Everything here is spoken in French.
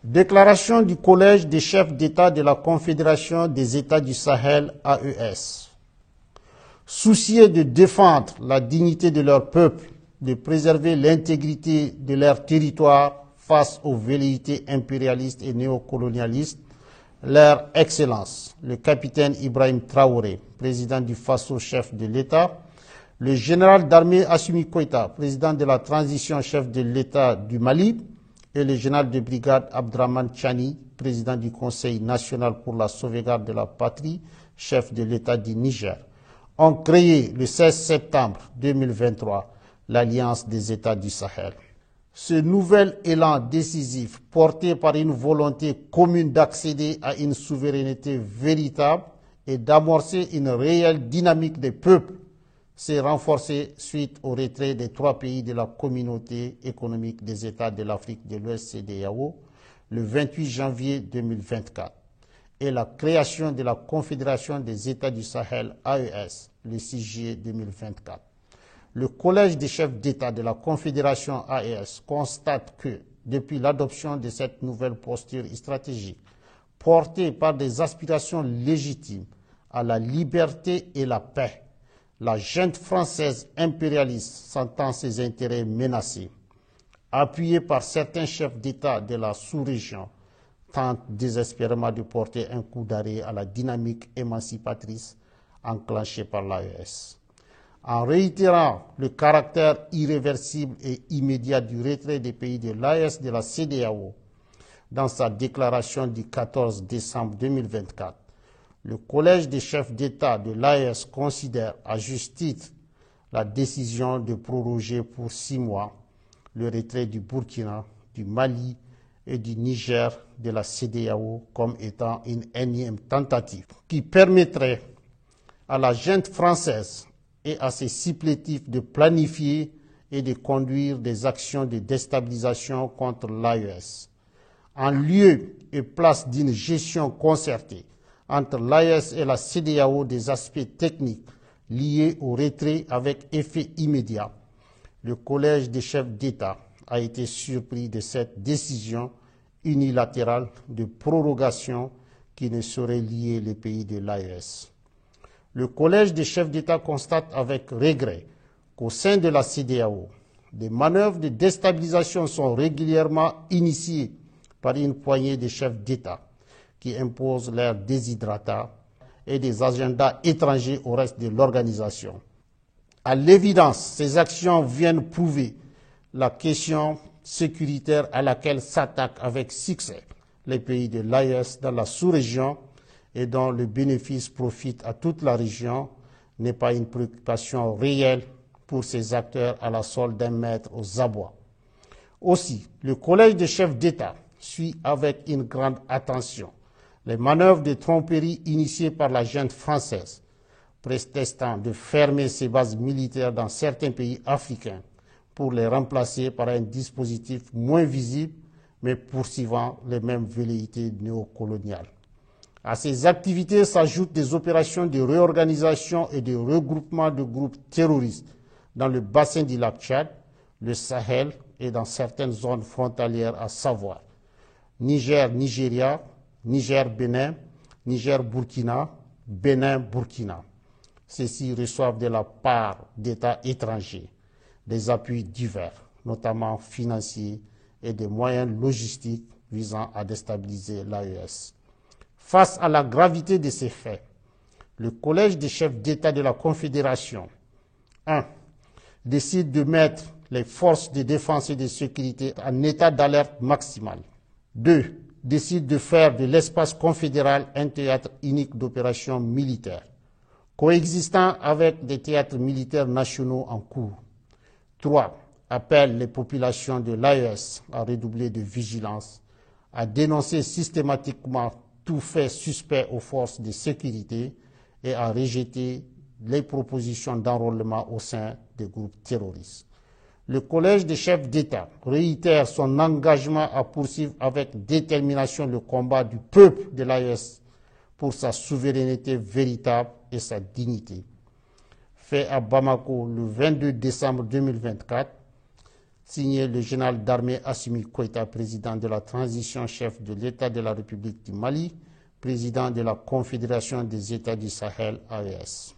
Déclaration du Collège des chefs d'État de la Confédération des États du Sahel AES. Soucieux de défendre la dignité de leur peuple, de préserver l'intégrité de leur territoire face aux velléités impérialistes et néocolonialistes, leur Excellence, le capitaine Ibrahim Traoré, président du Faso, chef de l'État, le général d'armée Assimi Goïta, président de la transition, chef de l'État du Mali, et le général de brigade Abdraman Tchani, président du Conseil national pour la sauvegarde de la patrie, chef de l'État du Niger, ont créé le 16 septembre 2023 l'Alliance des États du Sahel. Ce nouvel élan décisif, porté par une volonté commune d'accéder à une souveraineté véritable et d'amorcer une réelle dynamique des peuples, s'est renforcé suite au retrait des 3 pays de la communauté économique des États de l'Afrique de l'Ouest CEDEAO le 28 janvier 2024 et la création de la Confédération des États du Sahel AES le 6 juillet 2024. Le Collège des chefs d'État de la Confédération AES constate que, depuis l'adoption de cette nouvelle posture stratégique, portée par des aspirations légitimes à la liberté et la paix, la junte française impérialiste sentant ses intérêts menacés, appuyée par certains chefs d'État de la sous-région, tente désespérément de porter un coup d'arrêt à la dynamique émancipatrice enclenchée par l'AES. En réitérant le caractère irréversible et immédiat du retrait des pays de l'AES de la CEDEAO, dans sa déclaration du 14 décembre 2024, le Collège des chefs d'État de l'AES considère à juste titre la décision de proroger pour 6 mois le retrait du Burkina, du Mali et du Niger de la CEDEAO comme étant une énième tentative qui permettrait à la junte française et à ses supplétifs de planifier et de conduire des actions de déstabilisation contre l'AES. En lieu et place d'une gestion concertée entre l'AES et la CEDEAO des aspects techniques liés au retrait avec effet immédiat, le Collège des chefs d'État a été surpris de cette décision unilatérale de prorogation qui ne saurait lier les pays de l'AES. Le Collège des chefs d'État constate avec regret qu'au sein de la CEDEAO, des manœuvres de déstabilisation sont régulièrement initiées par une poignée de chefs d'État qui imposent leurs desiderata et des agendas étrangers au reste de l'organisation. À l'évidence, ces actions viennent prouver la question sécuritaire à laquelle s'attaquent avec succès les pays de l'AES dans la sous-région et dont le bénéfice profite à toute la région n'est pas une préoccupation réelle pour ces acteurs à la solde d'un maître aux abois. Aussi, le Collège des chefs d'État suit avec une grande attention les manœuvres de tromperie initiées par la junte française, prétextant de fermer ses bases militaires dans certains pays africains pour les remplacer par un dispositif moins visible mais poursuivant les mêmes velléités néocoloniales. À ces activités s'ajoutent des opérations de réorganisation et de regroupement de groupes terroristes dans le bassin du lac Tchad, le Sahel et dans certaines zones frontalières, à savoir Niger-Nigeria, Niger-Bénin, Niger-Burkina, Bénin-Burkina. Ceux-ci reçoivent de la part d'États étrangers des appuis divers, notamment financiers et des moyens logistiques visant à déstabiliser l'AES. Face à la gravité de ces faits, le Collège des chefs d'État de la Confédération 1. Décide de mettre les forces de défense et de sécurité en état d'alerte maximale. 2. Décide de faire de l'espace confédéral un théâtre unique d'opérations militaires, coexistant avec des théâtres militaires nationaux en cours. 3. Appelle les populations de l'AES à redoubler de vigilance, à dénoncer systématiquement tout fait suspect aux forces de sécurité et à rejeter les propositions d'enrôlement au sein des groupes terroristes. Le Collège des chefs d'État réitère son engagement à poursuivre avec détermination le combat du peuple de l'AES pour sa souveraineté véritable et sa dignité. Fait à Bamako le 22 décembre 2024, Signé le général d'armée Assimi Goïta, président de la transition, chef de l'État de la République du Mali, président de la Confédération des États du Sahel, AES.